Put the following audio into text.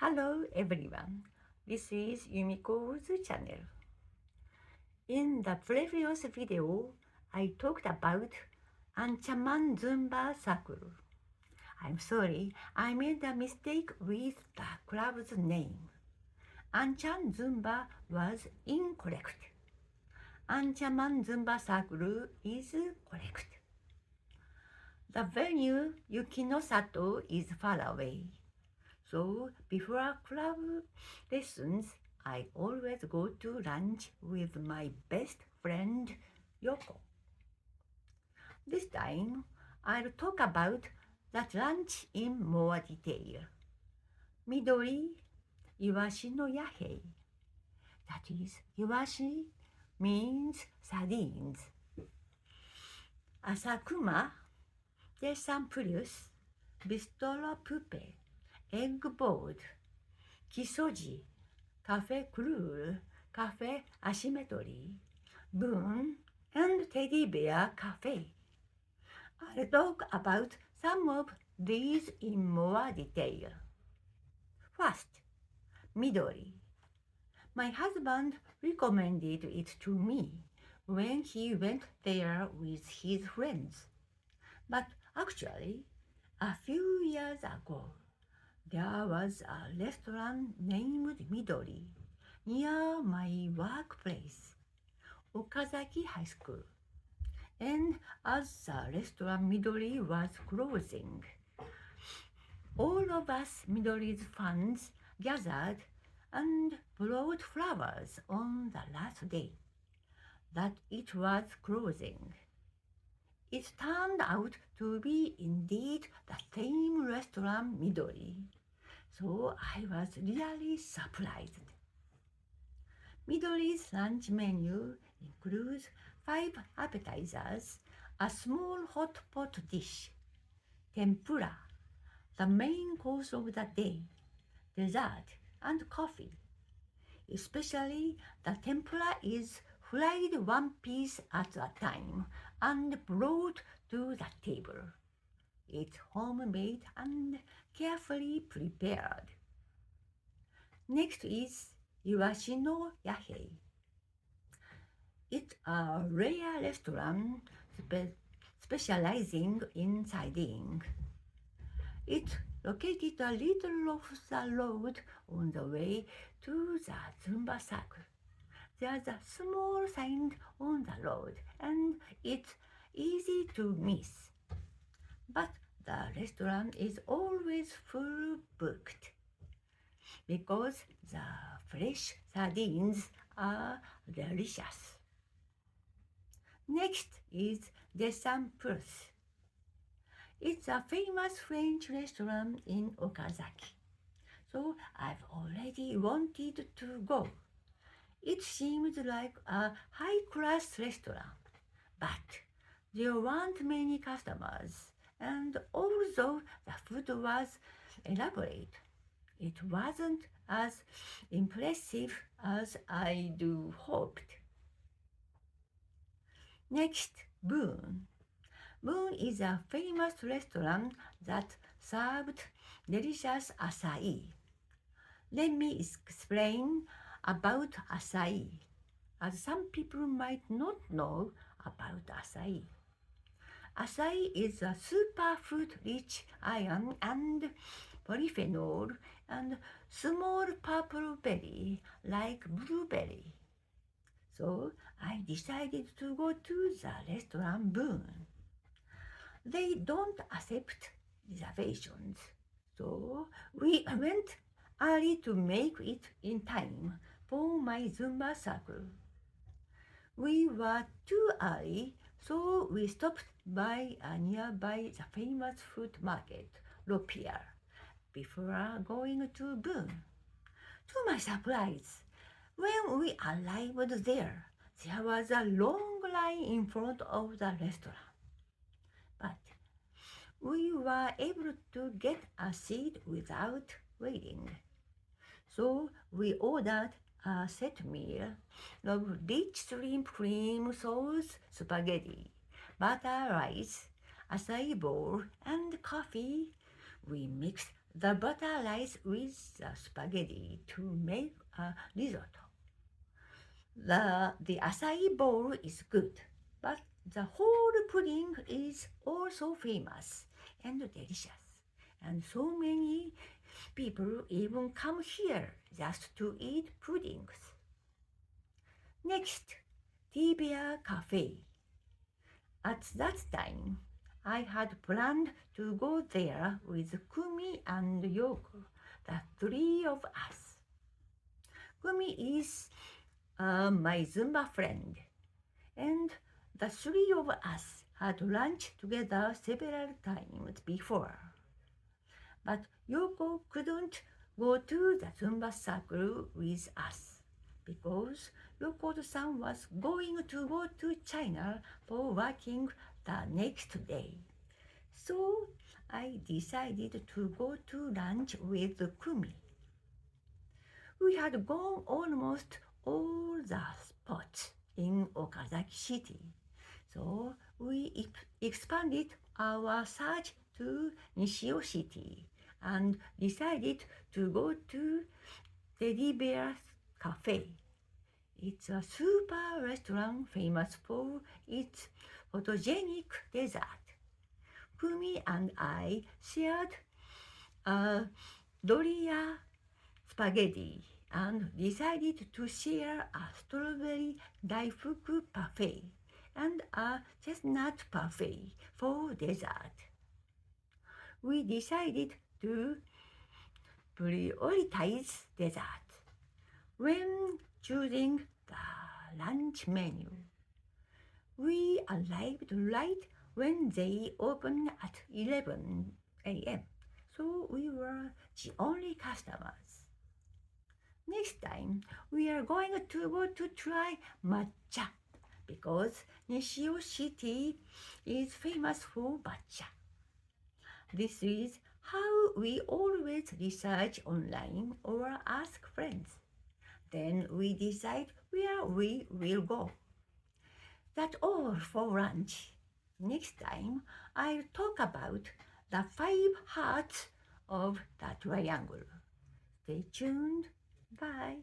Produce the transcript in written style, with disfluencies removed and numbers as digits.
Hello everyone, this is Yumiko's channel. In the previous video, I talked about An-Cha-Man-Zumba circle. I'm sorry, I made a mistake with the club's name. An-Chan-Zumba was incorrect. An-Cha-Man-Zumba circle is correct. The venue Yukinosato is far away. So before club lessons, I always go to lunch with my best friend Yoko. This time, I'll talk about that lunch in more detail. Midori, Iwashi no Yahei. That is, Iwashi means sardines. Asakuma, Dessin Plus, Bistro Poupee, egg board, Kiso-ji, Couleur, Cafe Asymmetry, Boon, and Tedy-Bear Café. I'll talk about some of these in more detail. First, Midori. My husband recommended it to me when he went there with his friends. But actually, a few years ago, there was a restaurant named Midori near my workplace, Okazaki High School. And as the restaurant Midori was closing, all of us Midori's fans gathered and brought flowers on the last day that it was closing. It turned out to be indeed the same restaurant Midori, so I was really surprised. Midori's lunch menu includes 5 appetizers, a small hot pot dish, tempura, the main course of the day, dessert, and coffee. Especially the tempura is fried one piece at a time and brought to the table. It's homemade and carefully prepared. Next is Iwashi no Yahei. It's a rare restaurant specializing in sardine. It's located a little off the road on the way to the Zumba circle. There's a small sign on the road and it's easy to miss. But the restaurant is always full booked because the fresh sardines are delicious. Next is Dessin Plus. It's a famous French restaurant in Okazaki, so I've already wanted to go. It seems like a high-class restaurant, but there weren't many customers, and although the food was elaborate, it wasn't as impressive as I'd hoped. Next, Boon. Boon is a famous restaurant that served delicious acai. Let me explain about acai, as some people might not know about acai. Acai is a superfood-rich iron and polyphenol and small purple berry like blueberry. So I decided to go to the restaurant Boon. They don't accept reservations, so we went early to make it in time for my Zumba circle. We were too early, so we stopped by nearby the famous food market, Pierre, before going to Boon. To my surprise, when we arrived there was a long line in front of the restaurant. But we were able to get a seat without waiting. So we ordered a set meal of rich shrimp cream sauce spaghetti, butter rice, acai bowl, and coffee. We mixed the butter rice with the spaghetti to make a risotto. The acai bowl is good, but the whole pudding is also famous and delicious. And so many people even come here just to eat puddings. Next, Tedy-Bear Café. At that time, I had planned to go there with Kumi and Yoko, the three of us. Kumi is my Zumba friend, and the three of us had lunch together several times before. But Yoko couldn't go to the Zumba circle with us because Yoko-san was going to go to China for working the next day. So I decided to go to lunch with Kumi. We had gone almost all the spots in Okazaki City, so we expanded our search to Nishio City and decided to go to Tedy-Bear Café. It's a super restaurant famous for its photogenic dessert. Kumi and I shared a doria spaghetti and decided to share a strawberry daifuku parfait and a chestnut parfait for dessert. We decided to prioritize dessert when choosing the lunch menu. We arrived right when they opened at 11 a.m., so we were the only customers. Next time, we are going to go to try matcha because Nishio City is famous for matcha. This is how we always research online or ask friends. Then we decide where we will go. That's all for lunch. Next time, I'll talk about the 5 hearts of the triangle. Stay tuned. Bye.